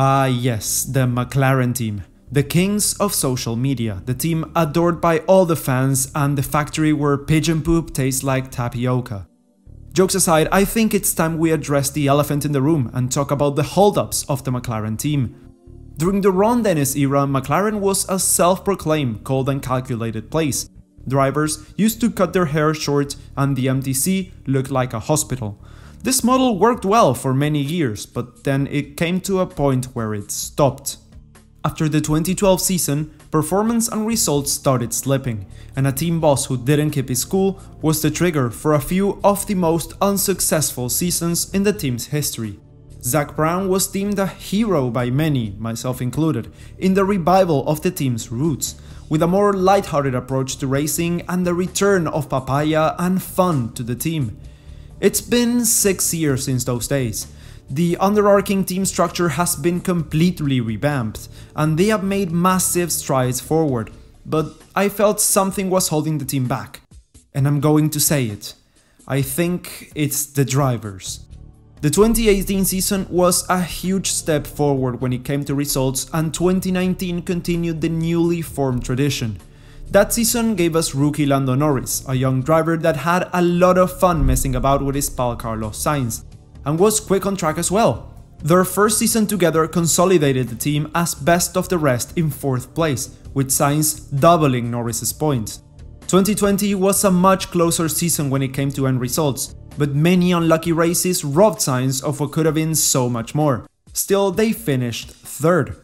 Ah yes, the McLaren team. The kings of social media, the team adored by all the fans and the factory where pigeon poop tastes like tapioca. Jokes aside, I think it's time we address the elephant in the room and talk about the holdups of the McLaren team. During the Ron Dennis era, McLaren was a self-proclaimed cold and calculated place. Drivers used to cut their hair short and the MTC looked like a hospital. This model worked well for many years, but then it came to a point where it stopped. After the 2012 season, performance and results started slipping, and a team boss who didn't keep his cool was the trigger for a few of the most unsuccessful seasons in the team's history. Zak Brown was deemed a hero by many, myself included, in the revival of the team's roots, with a more lighthearted approach to racing and the return of papaya and fun to the team. It's been 6 years since those days. The underarching team structure has been completely revamped, and they have made massive strides forward, but I felt something was holding the team back. And I'm going to say it. I think it's the drivers. The 2018 season was a huge step forward when it came to results, and 2019 continued the newly formed tradition. That season gave us rookie Lando Norris, a young driver that had a lot of fun messing about with his pal Carlos Sainz, and was quick on track as well. Their first season together consolidated the team as best of the rest in 4th place, with Sainz doubling Norris's points. 2020 was a much closer season when it came to end results, but many unlucky races robbed Sainz of what could have been so much more. Still, they finished 3rd.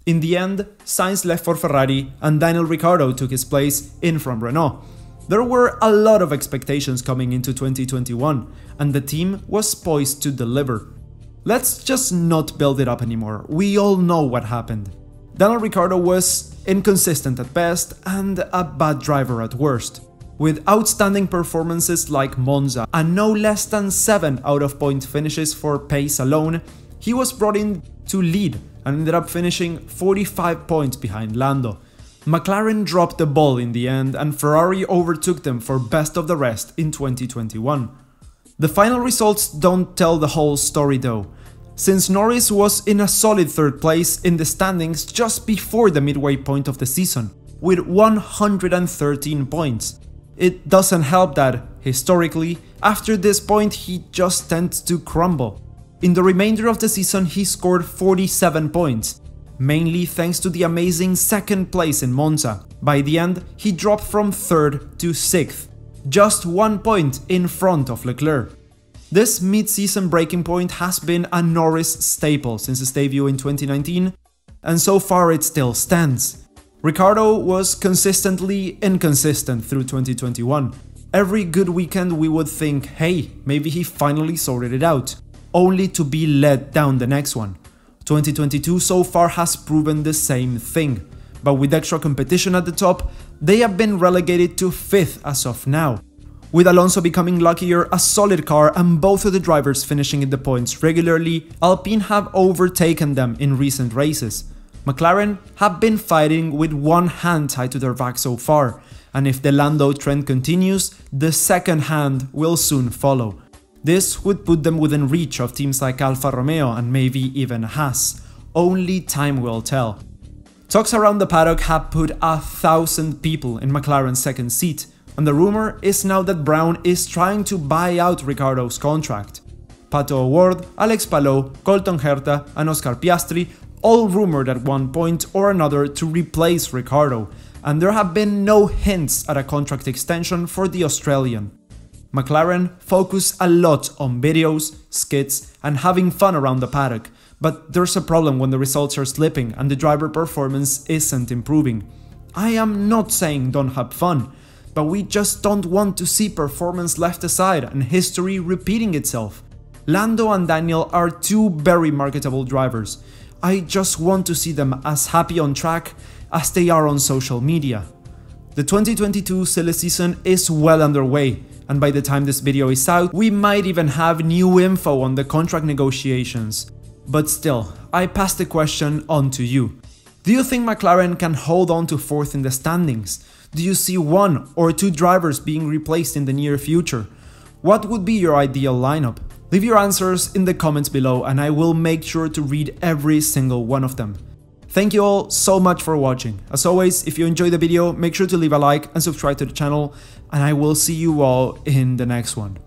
In the end, Sainz left for Ferrari and Daniel Ricciardo took his place in from Renault. There were a lot of expectations coming into 2021, and the team was poised to deliver. Let's just not build it up anymore, we all know what happened. Daniel Ricciardo was inconsistent at best and a bad driver at worst. With outstanding performances like Monza and no less than 7 out-of-point finishes for pace alone, he was brought in to lead and ended up finishing 45 points behind Lando. McLaren dropped the ball in the end and Ferrari overtook them for best of the rest in 2021. The final results don't tell the whole story though, since Norris was in a solid 3rd place in the standings just before the midway point of the season, with 113 points. It doesn't help that, historically, after this point he just tends to crumble. In the remainder of the season he scored 47 points, mainly thanks to the amazing 2nd place in Monza. By the end, he dropped from 3rd to 6th, just 1 point in front of Leclerc. This mid-season breaking point has been a Norris staple since his debut in 2019, and so far it still stands. Ricciardo was consistently inconsistent through 2021. Every good weekend we would think, hey, maybe he finally sorted it out, only to be let down the next one. 2022 so far has proven the same thing, but with extra competition at the top, they have been relegated to 5th as of now. With Alonso becoming luckier, a solid car, and both of the drivers finishing in the points regularly, Alpine have overtaken them in recent races. McLaren have been fighting with one hand tied to their back so far, and if the Lando trend continues, the second hand will soon follow. This would put them within reach of teams like Alfa Romeo and maybe even Haas. Only time will tell. Talks around the paddock have put 1,000 people in McLaren's 2nd seat, and the rumor is now that Brown is trying to buy out Ricciardo's contract. Pato O'Ward, Alex Palou, Colton Herta and Oscar Piastri all rumored at one point or another to replace Ricciardo, and there have been no hints at a contract extension for the Australian. McLaren focus a lot on videos, skits and having fun around the paddock, but there's a problem when the results are slipping and the driver performance isn't improving. I am not saying don't have fun, but we just don't want to see performance left aside and history repeating itself. Lando and Daniel are two very marketable drivers. I just want to see them as happy on track as they are on social media. The 2022 silly season is well underway, and by the time this video is out, we might even have new info on the contract negotiations. But still, I pass the question on to you. Do you think McLaren can hold on to 4th in the standings? Do you see 1 or 2 drivers being replaced in the near future? What would be your ideal lineup? Leave your answers in the comments below and I will make sure to read every single one of them. Thank you all so much for watching. As always, if you enjoyed the video, make sure to leave a like and subscribe to the channel, and I will see you all in the next one.